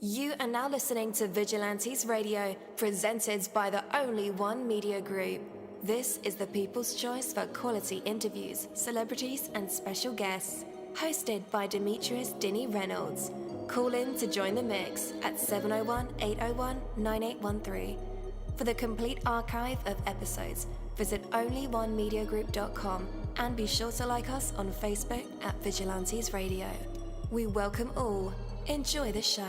You are now listening to Vigilantes Radio, presented by the Only One Media Group. This is the people's choice for quality interviews, celebrities, and special guests. Hosted by Demetrius Dini Reynolds. Call in to join the mix at 701-801-9813. For the complete archive of episodes, visit onlyonemediagroup.com and be sure to like us on Facebook at Vigilantes Radio. We welcome all. Enjoy the show.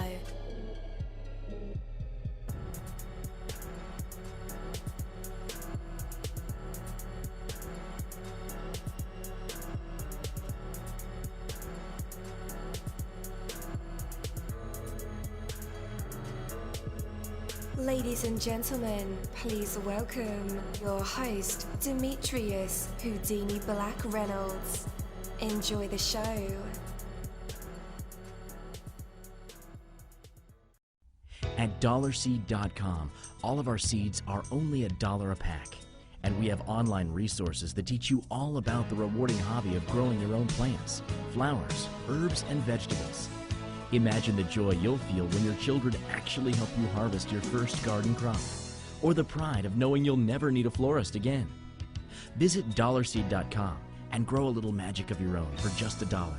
Ladies and gentlemen, please welcome your host, Demetrius Houdini Black Reynolds. Enjoy the show. At dollarseed.com, all of our seeds are only $1 a pack. And we have online resources that teach you all about the rewarding hobby of growing your own plants, flowers, herbs, and vegetables. Imagine the joy you'll feel when your children actually help you harvest your first garden crop, or the pride of knowing you'll never need a florist again. Visit dollarseed.com and grow a little magic of your own for just $1.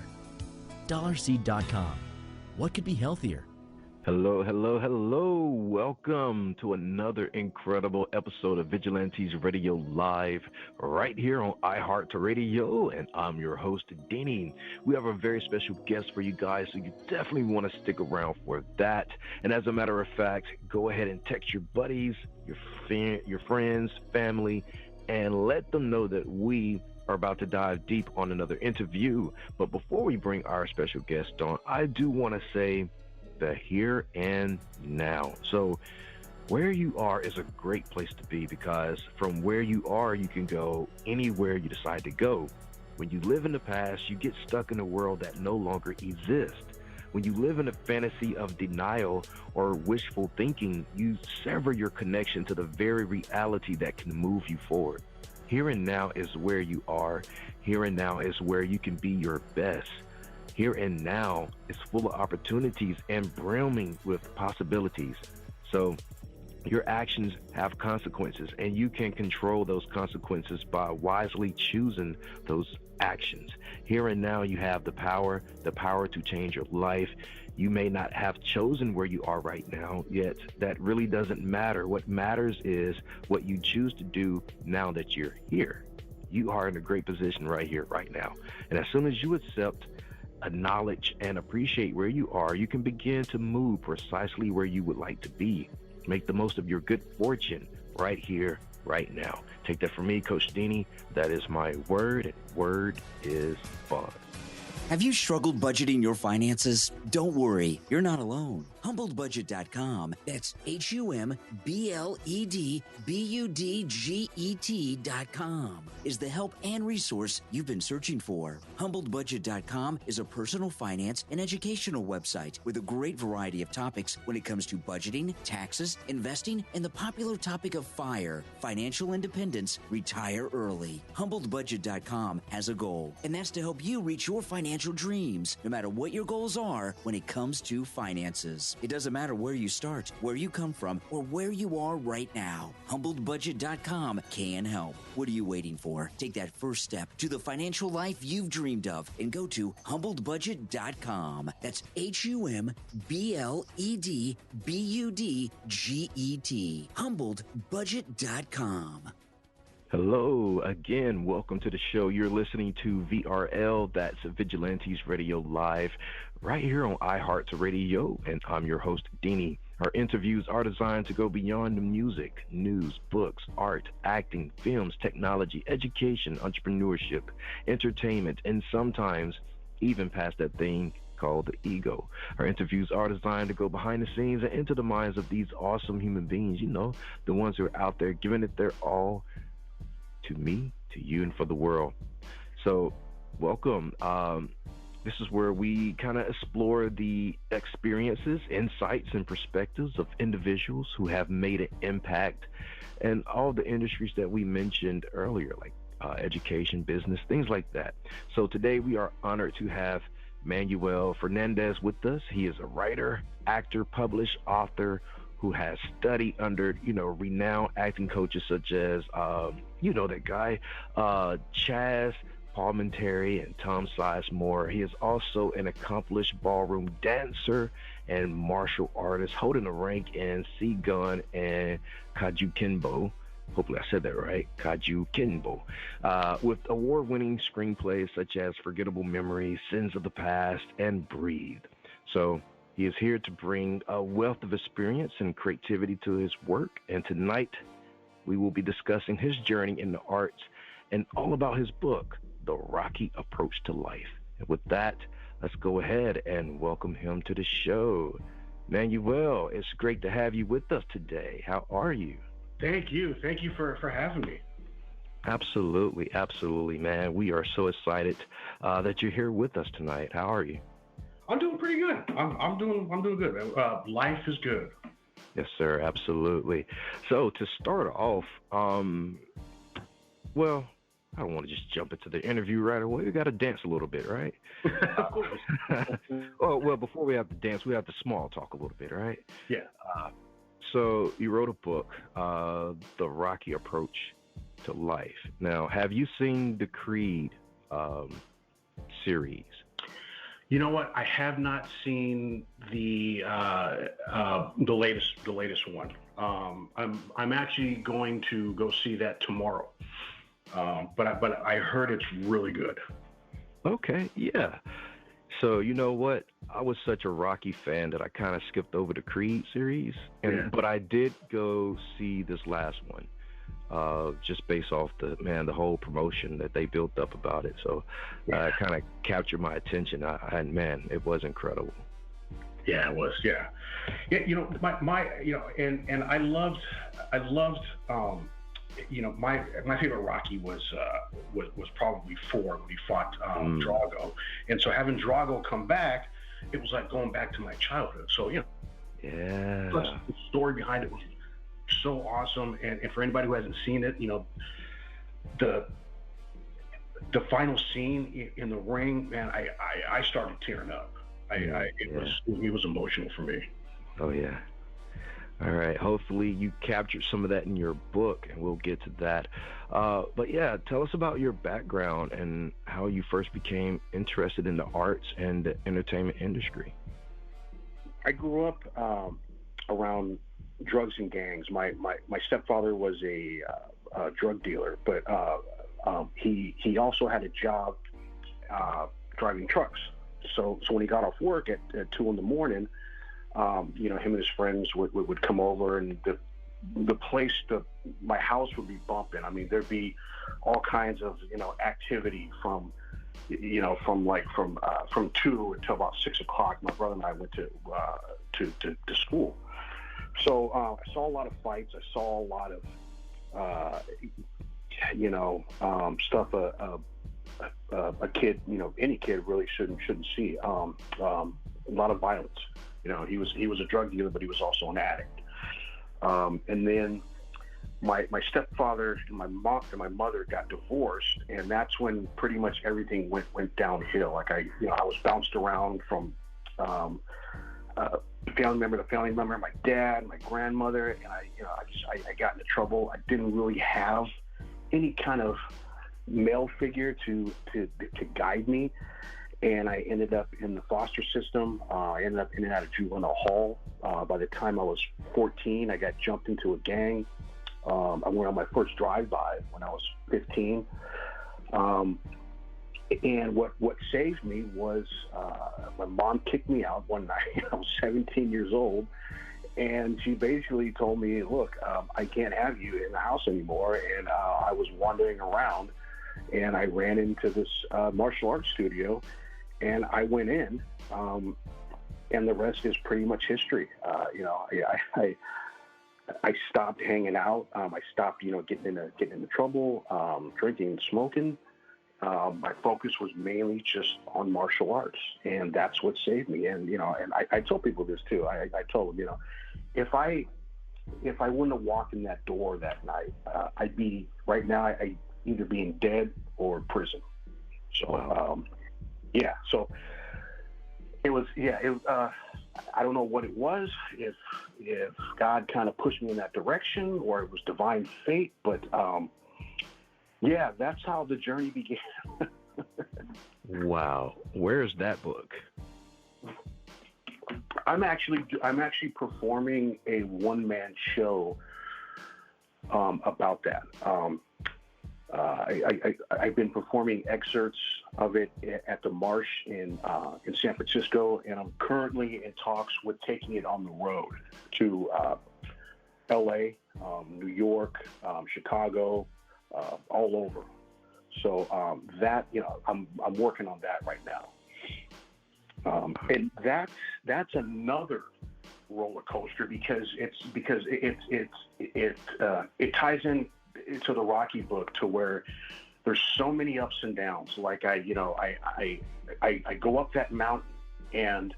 Dollarseed.com. What could be healthier? Hello, hello, hello. Welcome to another incredible episode of Vigilantes Radio Live right here on iHeartRadio, and I'm your host, Dini. We have a very special guest for you guys, so you definitely want to stick around for that. And as a matter of fact, go ahead and text your buddies, your friends, family, and let them know that we are about to dive deep on another interview. But before we bring our special guest on, I do want to say the here and now. So where you are is a great place to be, because from where you are, you can go anywhere you decide to go. When you live in the past, you get stuck in a world that no longer exists. When you live in a fantasy of denial or wishful thinking, you sever your connection to the very reality that can move you forward. Here and now is where you are. Here and now is where you can be your best. Here and now is full of opportunities and brimming with possibilities. So your actions have consequences, and you can control those consequences by wisely choosing those actions. Here and now you have the power to change your life. You may not have chosen where you are right now, yet that really doesn't matter. What matters is what you choose to do now that you're here. You are in a great position right here, right now. And as soon as you accept, acknowledge, and appreciate where you are, you can begin to move precisely where you would like to be. Make the most of your good fortune right here, right now. Take that from me, Coach Dini. That is my word, and word is fun. Have you struggled budgeting your finances? Don't worry, you're not alone. HumbledBudget.com, that's HumbledBudget.com, is the help and resource you've been searching for. HumbledBudget.com is a personal finance and educational website with a great variety of topics when it comes to budgeting, taxes, investing, and the popular topic of FIRE, financial independence, retire early. HumbledBudget.com has a goal, and that's to help you reach your financial dreams, no matter what your goals are when it comes to finances. It doesn't matter where you start, where you come from, or where you are right now. HumbledBudget.com can help. What are you waiting for? Take that first step to the financial life you've dreamed of and go to HumbledBudget.com. That's HumbledBudget. HumbledBudget.com. Hello again. Welcome to the show. You're listening to VRL, that's Vigilantes Radio Live, right here on iHeartRadio, and I'm your host, Dini. Our interviews are designed to go beyond the music, news, books, art, acting, films, technology, education, entrepreneurship, entertainment, and sometimes even past that thing called the ego. Our interviews are designed to go behind the scenes and into the minds of these awesome human beings, you know, the ones who are out there giving it their all to me, to you, and for the world. So welcome. This is where we kind of explore the experiences, insights, and perspectives of individuals who have made an impact in all the industries that we mentioned earlier, like education, business, things like that. So today we are honored to have Manuel Fernandez with us. He is a writer, actor, published author who has studied under, renowned acting coaches such as, that guy, chazz-palminteri and tom-sizemore. He is also an accomplished ballroom dancer and martial artist, holding a rank in Sigun and Kajukenbo. Hopefully I said that right, Kajukenbo, with award-winning screenplays such as Forgettable Memories, Sins of the Past, and Breathe. So he is here to bring a wealth of experience and creativity to his work, and tonight we will be discussing his journey in the arts and all about his book, The Rocky Approach to Life. And with that, let's go ahead and welcome him to the show. Manuel, it's great to have you with us today. How are you? Thank you. Thank you for having me. Absolutely, man. We are so excited that you're here with us tonight. How are you? I'm doing pretty good. I'm doing good, man. Life is good. Yes, sir. Absolutely. So to start off, well, I don't want to just jump into the interview right away. We got to dance a little bit, right? Of course. Well, before we have to dance, we have to small talk a little bit, right? Yeah. So you wrote a book, The Rocky Approach to Life. Now, have you seen the Creed series? You know what? I have not seen the latest one. I'm actually going to go see that tomorrow. But I heard it's really good. Okay, yeah. So you know what? I was such a Rocky fan that I kind of skipped over the Creed series, but I did go see this last one, just based off the whole promotion that they built up about it. So it kind of captured my attention. And it was incredible. Yeah, it was. Yeah. My and I loved. My favorite Rocky was probably 4 when he fought Drago, and so having Drago come back, it was like going back to my childhood. So yeah, the story behind it was so awesome, and for anybody who hasn't seen it, the final scene in the ring, man, I started tearing up. It was emotional for me. Oh yeah. All right. Hopefully you captured some of that in your book, and we'll get to that. But yeah, tell us about your background and how you first became interested in the arts and the entertainment industry. I grew up around drugs and gangs. My stepfather was a drug dealer, but he also had a job driving trucks. So when he got off work at 2 a.m, him and his friends would come over, and the place, my house would be bumping. I mean, there'd be all kinds of activity from 2 until about 6 o'clock. My brother and I went to school, so I saw a lot of fights. I saw a lot of stuff a kid, any kid really shouldn't see. A lot of violence. He was a drug dealer, but he was also an addict. And then my stepfather and my mother got divorced, and that's when pretty much everything went downhill. Like I was bounced around from family member to family member. My dad, my grandmother, and I got into trouble. I didn't really have any kind of male figure to guide me. And I ended up in the foster system. I ended up in and out of juvenile hall. By the time I was 14, I got jumped into a gang. I went on my first drive-by when I was 15. And what saved me was my mom kicked me out one night. I was 17 years old. And she basically told me, look, I can't have you in the house anymore. And I was wandering around, and I ran into this martial arts studio. And I went in, and the rest is pretty much history. I stopped hanging out. I stopped, getting into trouble, drinking and smoking. My focus was mainly just on martial arts, and that's what saved me. And and I told people this too. I told them, if I wouldn't have walked in that door that night, I'd be right now. I either being dead or in prison. So. Wow. Yeah, so It was, yeah. I don't know what it was, if God kind of pushed me in that direction or it was divine fate, but yeah, that's how the journey began. Wow. Where's that book? I'm actually performing a one-man show about that. I've been performing excerpts of it at the Marsh in San Francisco, and I'm currently in talks with taking it on the road to L.A., New York, Chicago, all over. So that, I'm working on that right now, and that's another roller coaster because it ties in to the Rocky book, to where there's so many ups and downs. Like I go up that mountain, and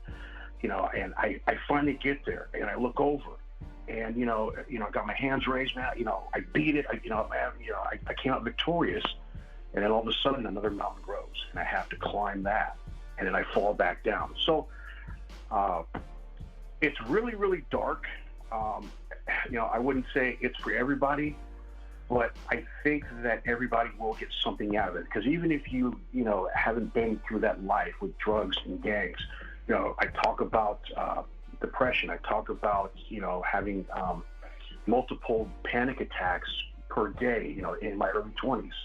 I finally get there, and I look over, and I got my hands raised, man. I beat it. I came out victorious, and then all of a sudden another mountain grows, and I have to climb that, and then I fall back down. So it's really, really dark. I wouldn't say it's for everybody, but I think that everybody will get something out of it. Because even if you haven't been through that life with drugs and gangs, I talk about depression. I talk about having multiple panic attacks per day. In my early 20s,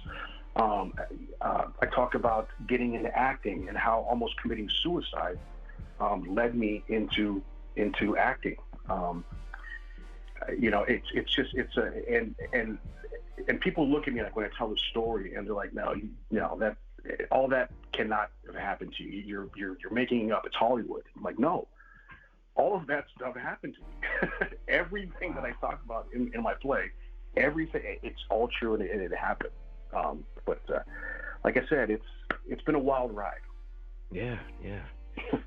I talk about getting into acting and how almost committing suicide led me into acting. And people look at me like when I tell the story, and they're like, no, that all that cannot have happened to you. You're making it up. It's Hollywood. I'm like, no, all of that stuff happened to me. Everything that I talk about in my play, everything, it's all true, and it happened. But like I said, it's been a wild ride. Yeah.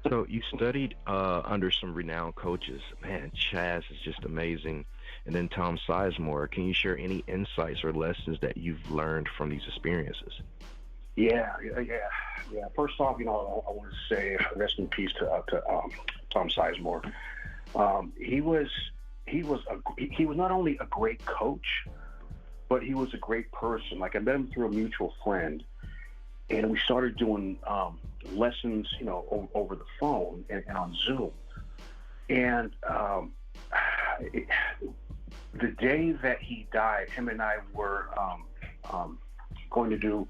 So you studied under some renowned coaches. Man, Chazz is just amazing. And then Tom-Sizemore. Can you share any insights or lessons that you've learned from these experiences? Yeah. First off, I want to say rest in peace to Tom-Sizemore. He was not only a great coach, but he was a great person. Like, I met him through a mutual friend, and we started doing lessons, over the phone and on Zoom. And the day that he died, him and I were going to do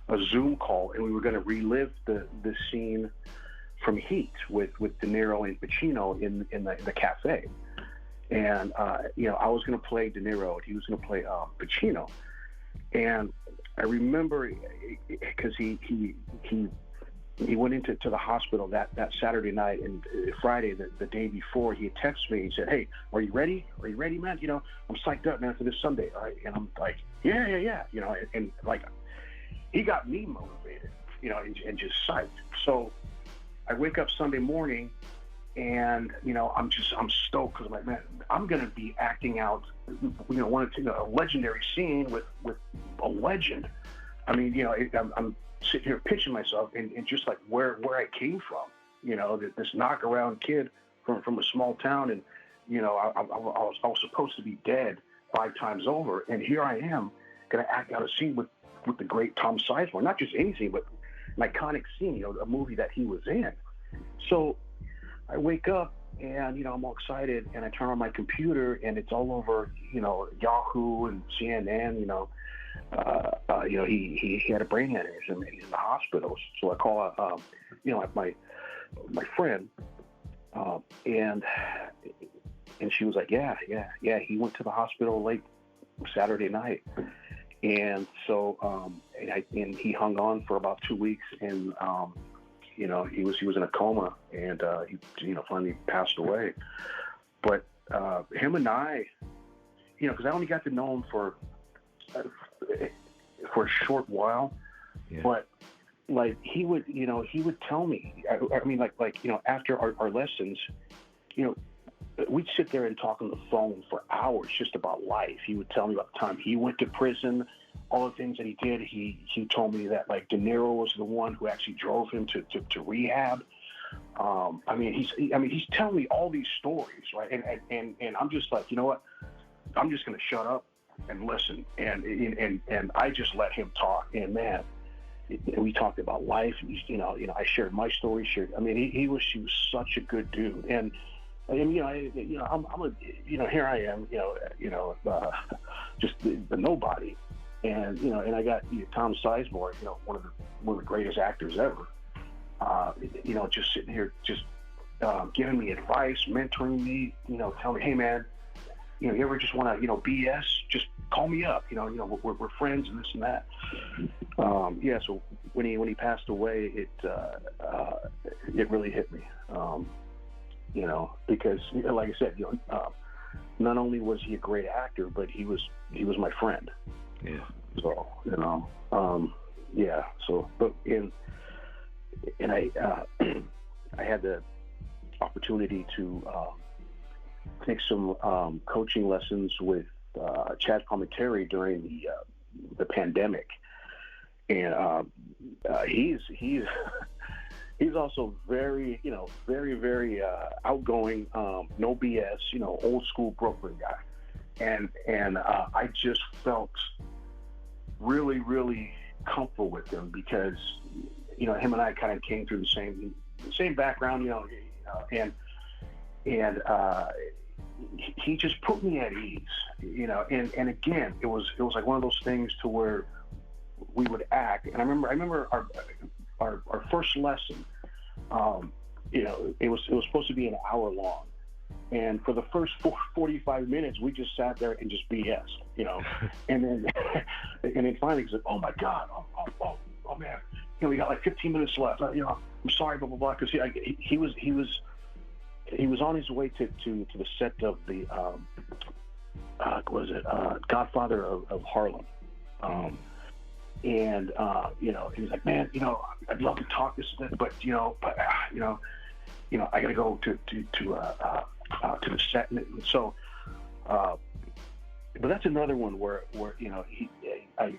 a Zoom call, and we were going to relive the scene from Heat with De Niro and Pacino in the cafe. And I was going to play De Niro, and he was going to play Pacino. And I remember because he went into the hospital that Saturday night, and Friday, the day before, he had texted me. He said, "Hey, are you ready? Are you ready, man? I'm psyched up, man, for this Sunday." All right? And I'm like, yeah. And like, he got me motivated, and just psyched. So I wake up Sunday morning, and I'm stoked, because I'm like, man, I'm gonna be acting out, a legendary scene with a legend. I mean, I'm sitting here pitching myself, and just like where I came from, this knock-around kid from a small town, and I was supposed to be dead 5 times over, and here I am gonna act out a scene with the great Tom-Sizemore. Not just any scene, but an iconic scene, a movie that he was in. So I wake up, and I'm all excited, and I turn on my computer, and it's all over Yahoo and CNN. He had a brain aneurysm, and he's in the hospital. So I call my friend, and she was like, yeah, he went to the hospital late Saturday night. And so and he hung on for about 2 weeks, and he was in a coma, and he finally passed away. But him and I, because I only got to know him for a short while, yeah. But like he would tell me, I mean, after our lessons, we'd sit there and talk on the phone for hours just about life. He would tell me about the time he went to prison, all the things that he did. He told me that, like, De Niro was the one who actually drove him to rehab. He's telling me all these stories, right? And I'm just like, you know what? I'm just going to shut up and listen. And I just let him talk. And man, we talked about life. And I shared my story. He was such a good dude. And here I am, just the nobody. And I got Tom-Sizemore, one of the greatest actors ever. Just sitting here, just giving me advice, mentoring me, telling me, hey man, you ever just want to, BS, just call me up, we're friends and this and that. So when he passed away, it really hit me, because like I said, not only was he a great actor, but he was my friend. Yeah. So, I had the opportunity to take some coaching lessons with chazz-palminteri during the pandemic, and he's also very very outgoing, no BS, old school Brooklyn guy, and I just felt really, really comfortable with him because him and I kind of came through the same background, and he just put me at ease, and again, it was like one of those things to where we would act. And I remember our first lesson, it was supposed to be an hour long. And for the first 45 minutes, we just sat there and just BS, and then finally he's like, oh my God, oh man, we got like 15 minutes left. I'm sorry, blah blah blah, because he was on his way to the set of the Godfather of Harlem, and he was like, man, I'd love to talk this, but I got to go to the set, and so, but that's another one where I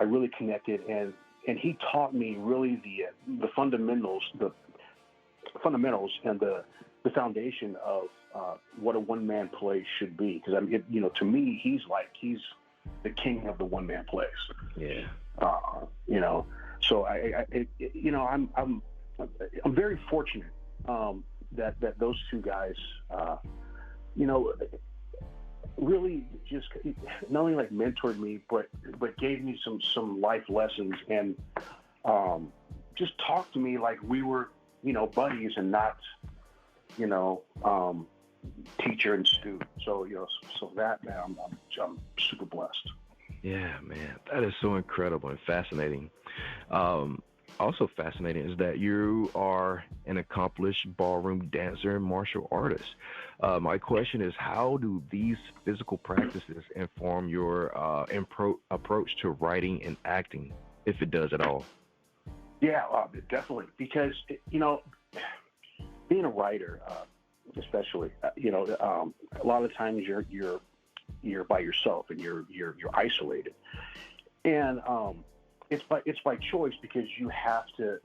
really connected, and he taught me really the fundamentals and the foundation of what a one-man play should be, because to me he's the king of the one-man plays. Yeah. So I'm very fortunate that those two guys, really just not only like mentored me, but gave me some life lessons, and just talked to me like we were, buddies and not, teacher and student. So, so that, man, I'm super blessed. Yeah, man, that is so incredible and fascinating. Also fascinating is that you are an accomplished ballroom dancer and martial artist. My question is, how do these physical practices inform your approach to writing and acting, if it does at all? Yeah, definitely. Because, being a writer, especially, a lot of times you're by yourself and you're isolated, and it's by choice, because you have to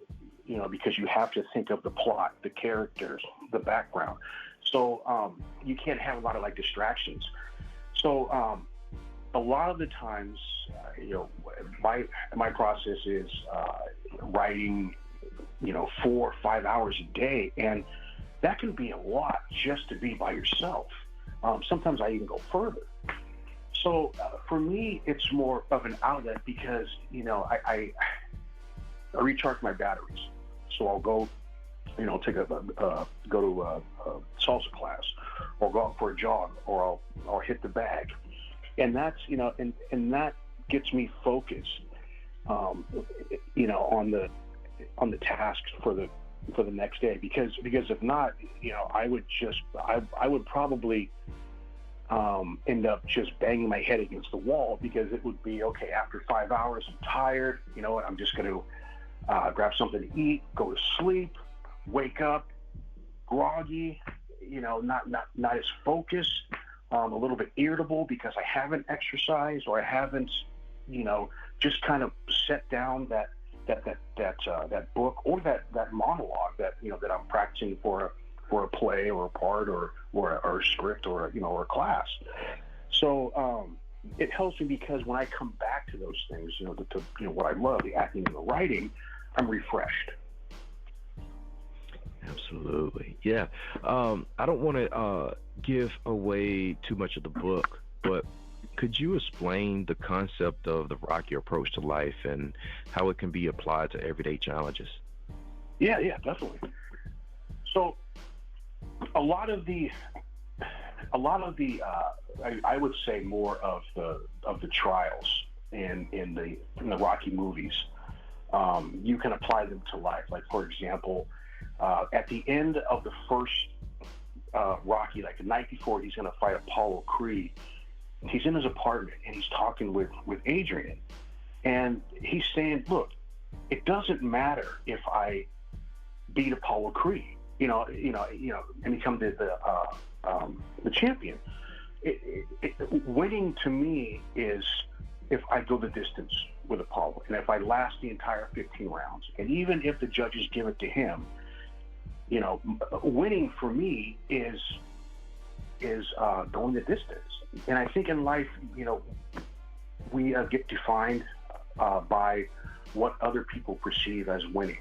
think of the plot, the characters, the background. So you can't have a lot of distractions. So a lot of the times, my process is writing, 4 or 5 hours a day, and that can be a lot just to be by yourself. Sometimes I even go further. So for me, it's more of an outlet, because I recharge my batteries. So I'll go, go to a salsa class, or go out for a jog, or I'll hit the bag, and that's and that gets me focused, on the tasks for the next day, because if not, I would probably end up just banging my head against the wall, because it would be, okay, after 5 hours, I'm tired, I'm just going to grab something to eat, go to sleep, wake up groggy, not as focused, a little bit irritable because I haven't exercised, or I haven't, just kind of set down that book or that monologue that I'm practicing for a play or a part or a script or a class. So it helps me because when I come back to those things, what I love, the acting and the writing, I'm refreshed. Absolutely. Yeah. I don't want to give away too much of the book, but could you explain the concept of the Rocky approach to life and how it can be applied to everyday challenges? Yeah, definitely. So a lot of the I would say more of the trials in the Rocky movies, you can apply them to life. Like, for example, at the end of the first Rocky, like the night before he's going to fight Apollo Creed, he's in his apartment and he's talking with Adrian, and he's saying, "Look, it doesn't matter if I beat Apollo Creed, and become the champion. Winning to me is if I go the distance with Apollo, and if I last the entire 15 rounds, and even if the judges give it to him, winning for me is going the distance." And I think in life, we get defined by what other people perceive as winning.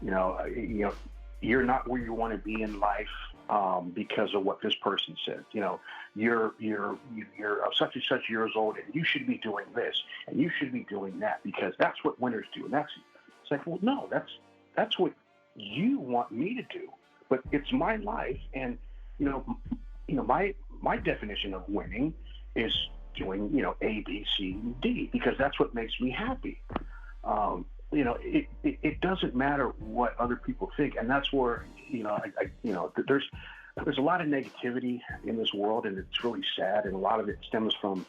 You're not where you want to be in life because of what this person said. You're such and such years old, and you should be doing this, and you should be doing that because that's what winners do. And it's like, well, no, that's what you want me to do, but it's my life, and my definition of winning is doing A, B, C, and D because that's what makes me happy. It doesn't matter what other people think, and that's where there's a lot of negativity in this world, and it's really sad, and a lot of it stems from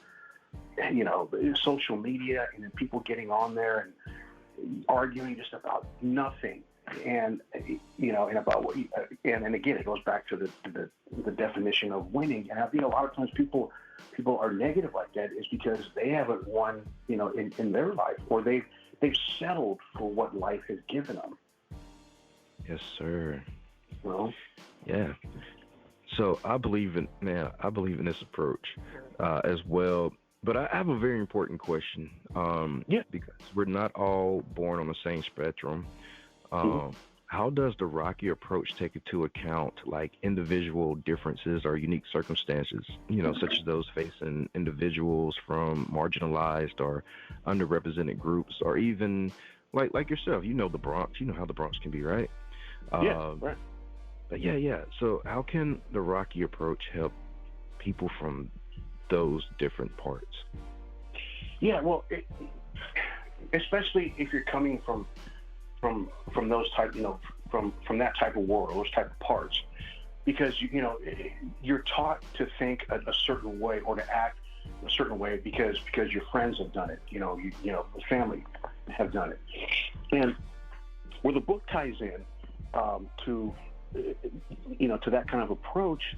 social media and then people getting on there and arguing just about nothing, and about what and again it goes back to the definition of winning. And I think a lot of times people are negative like that is because they haven't won in their life, or they've settled for what life has given them. Yes, sir. Well, yeah. So I believe in this approach as well. But I have a very important question. Because we're not all born on the same spectrum. How does the Rocky approach take into account like individual differences or unique circumstances, such as those facing individuals from marginalized or underrepresented groups, or even like yourself, the Bronx, how the Bronx can be, right? Right. But yeah. So how can the Rocky approach help people from those different parts? Yeah, well, especially if you're coming from those type, from that type of world, those type of parts, because you're taught to think a certain way or to act a certain way because your friends have done it, the family have done it, and where the book ties in to that kind of approach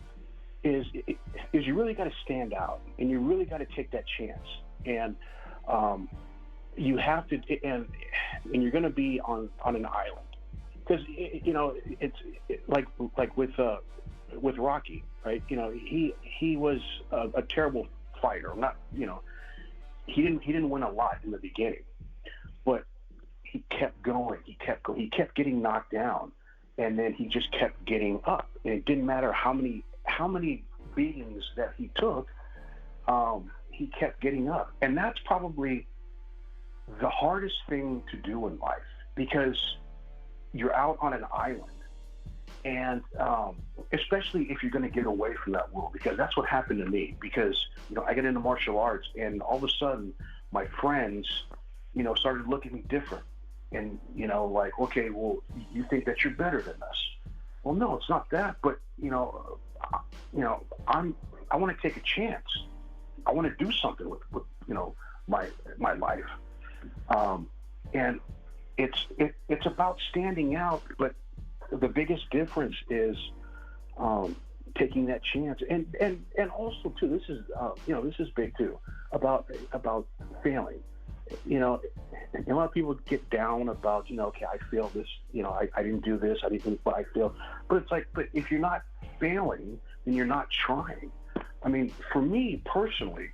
is you really got to stand out, and you really got to take that chance, and you have to, and you're going to be on an island, because it's like with Rocky, right? He was a terrible fighter. He didn't win a lot in the beginning, but he kept going. He kept getting knocked down, and then he just kept getting up. And it didn't matter how many beatings that he took. He kept getting up, and that's probably the hardest thing to do in life, because you're out on an island, and especially if you're going to get away from that world, because that's what happened to me, because I get into martial arts, and all of a sudden my friends started looking at me different, and like, okay, well, you think that you're better than us. Well, no, it's not that, but I want to take a chance. I want to do something with my life, and it's about standing out. But the biggest difference is taking that chance, and also too. This is big too, about failing. And a lot of people get down about, okay, I failed this, I didn't do this, I didn't do what I failed. But it's like, but if you're not failing, then you're not trying. I mean, for me personally,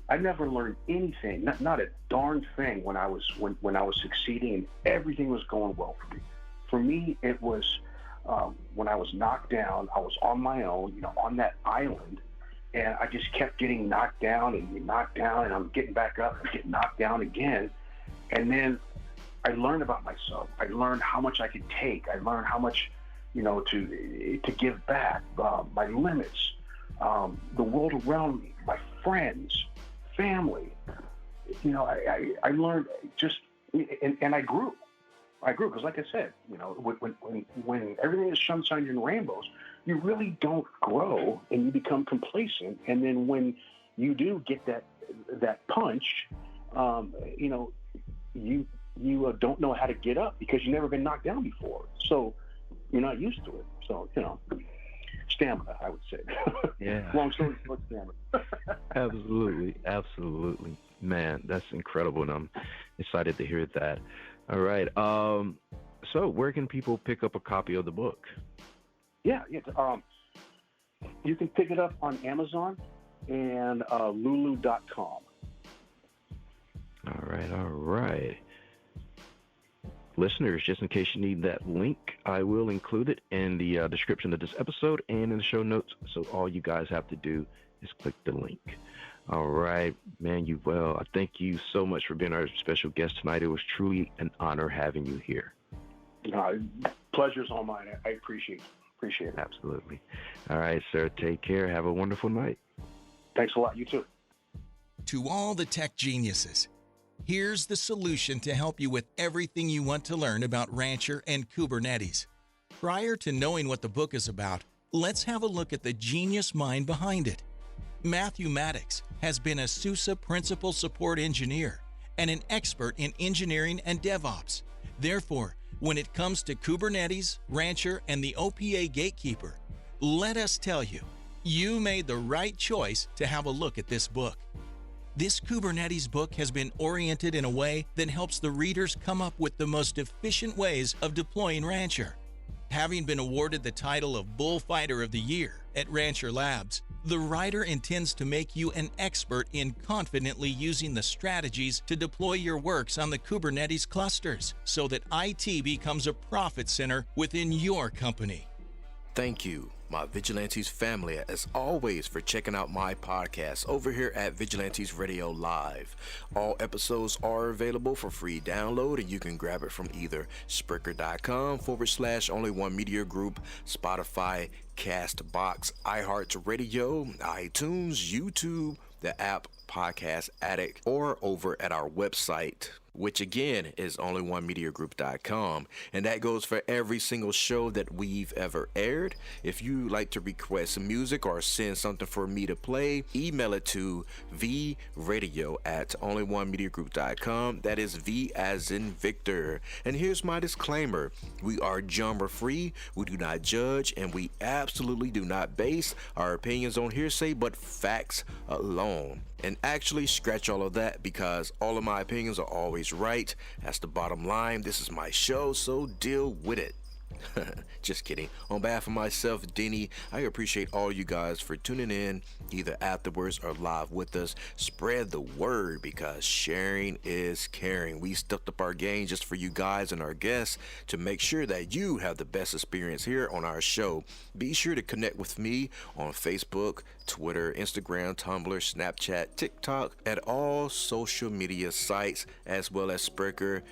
I never learned anything, not a darn thing when I was succeeding and everything was going well for me. For me, it was when I was knocked down, I was on my own, on that island, and I just kept getting knocked down, and I'm getting back up and getting knocked down again. And then I learned about myself. I learned how much I could take. I learned how much, to give back, my limits, the world around me, my friends, family. I learned just, and I grew because, like I said, when everything is sunshine and rainbows, you really don't grow, and you become complacent. And then when you do get that punch, you don't know how to get up because you've never been knocked down before. So you're not used to it. So, stamina, I would say. Yeah. Long story short, stamina. Absolutely. Man, that's incredible, and I'm excited to hear that. All right. So where can people pick up a copy of the book? Yeah. You can pick it up on Amazon and lulu.com. All right. Listeners, just in case you need that link, I will include it in the description of this episode and in the show notes. So all you guys have to do is click the link. All right, Manuel, I thank you so much for being our special guest tonight. It was truly an honor having you here. Pleasure's all mine. I appreciate it. Absolutely. All right, sir. Take care. Have a wonderful night. Thanks a lot. You too. To all the tech geniuses, here's the solution to help you with everything you want to learn about Rancher and Kubernetes. Prior to knowing what the book is about, let's have a look at the genius mind behind it. Matthew Maddox has been a SUSE Principal Support Engineer and an expert in engineering and DevOps. Therefore, when it comes to Kubernetes, Rancher, and the OPA Gatekeeper, let us tell you, you made the right choice to have a look at this book. This Kubernetes book has been oriented in a way that helps the readers come up with the most efficient ways of deploying Rancher. Having been awarded the title of Bullfighter of the Year at Rancher Labs, the writer intends to make you an expert in confidently using the strategies to deploy your works on the Kubernetes clusters so that IT becomes a profit center within your company. Thank you, my Vigilantes family, as always, for checking out my podcast over here at Vigilantes Radio Live. All episodes are available for free download, and you can grab it from either Spreaker.com/only1mediagroup, Spotify, Castbox, iHeartRadio, iTunes, YouTube, the app Podcast Addict, or over at our website, which again is only1mediagroup.com, and that goes for every single show that we've ever aired. If you like to request some music or send something for me to play, email it to vradio@only1mediagroup.com. That is V as in Victor. And here's my disclaimer: we are genre free, we do not judge, and we absolutely do not base our opinions on hearsay but facts alone. And actually, scratch all of that, because all of my opinions are always right. That's the bottom line. This is my show, so deal with it. Just kidding. On behalf of myself, Dini, I appreciate all you guys for tuning in, either afterwards or live with us. Spread the word, because sharing is caring. We stepped up our game just for you guys and our guests to make sure that you have the best experience here on our show. Be sure to connect with me on Facebook, Twitter, Instagram, Tumblr, Snapchat, TikTok, at all social media sites, as well as Spreaker,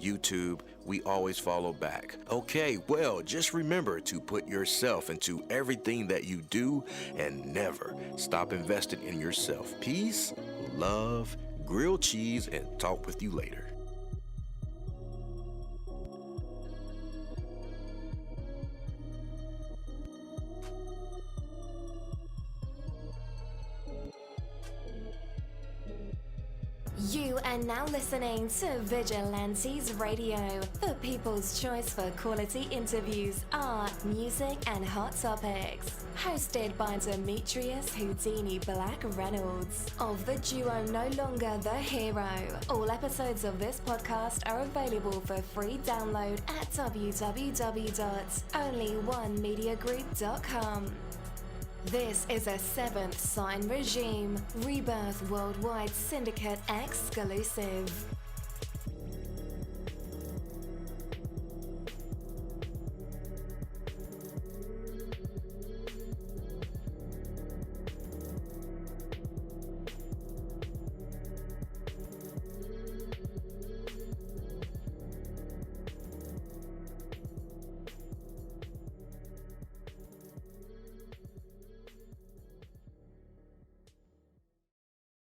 YouTube. We always follow back. Okay, well, just remember to put yourself into everything that you do and never stop investing in yourself. Peace, love, grilled cheese, and talk with you later. You are now listening to Vigilantes Radio, the people's choice for quality interviews, art, music, and hot topics. hosted by Demetrius Houdini Black Reynolds. Of the duo No Longer the Hero. All episodes of this podcast are available for free download at www.onlyonemediagroup.com. This is a Seventh Sign Regime Rebirth Worldwide Syndicate exclusive.